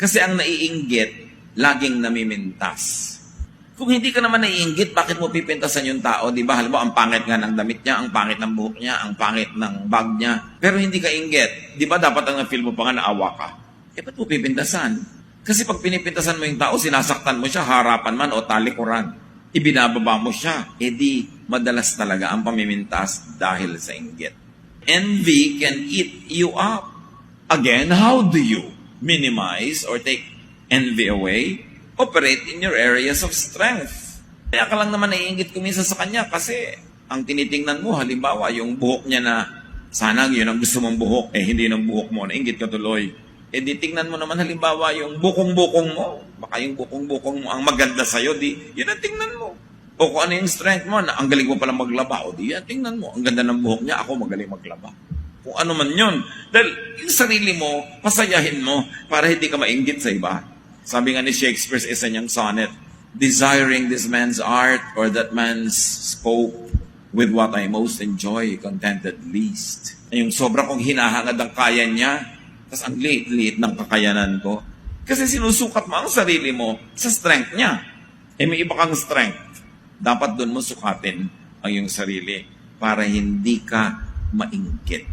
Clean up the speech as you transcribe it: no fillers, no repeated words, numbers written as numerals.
Kasi ang naiinggit, laging namimintas. Kung hindi ka naman naiinggit, bakit mo pipintasan yung tao? Di ba? Halimbawa, ang pangit nga ng damit niya, ang pangit ng buhok niya, ang pangit ng bag niya. Pero hindi ka inggit. Di ba dapat ang feel mo pa nga naawa ka? Ba't mo pipintasan? Kasi pag pinipintasan mo yung tao, sinasaktan mo siya, harapan man o talikuran. Ibinababa mo siya. Di, madalas talaga ang pamimintas dahil sa inggit. Envy can eat you up. Again, how do you minimize or take envy away? Operate in your areas of strength. Kaya ka lang naman naiinggit kumisa sa kanya kasi ang tinitingnan mo, halimbawa, yung buhok niya na sana yun ang gusto mong buhok, hindi ng buhok mo, nainggit ka tuloy. Di tingnan mo naman halimbawa yung bukong-bukong mo. Baka yung bukong-bukong mo ang maganda sa'yo, yun ang tingnan mo. O kung ano yung strength mo, na ang galing mo pala maglaba, yan tingnan mo. Ang ganda ng buhok niya, ako magaling maglaba. Kung ano man yun. Dahil yung sarili mo, pasayahin mo para hindi ka mainggit sa iba. Sabi nga ni Shakespeare sa isa niyang sonnet, desiring this man's art or that man's spoke with what I most enjoy, contented least. Yung sobra kong hinahangad ang kaya niya, tapos ang liit-liit ng kakayanan ko. Kasi sinusukat mo ang sarili mo sa strength niya. May iba kang strength. Dapat doon mo sukatin ang iyong sarili para hindi ka mainggit.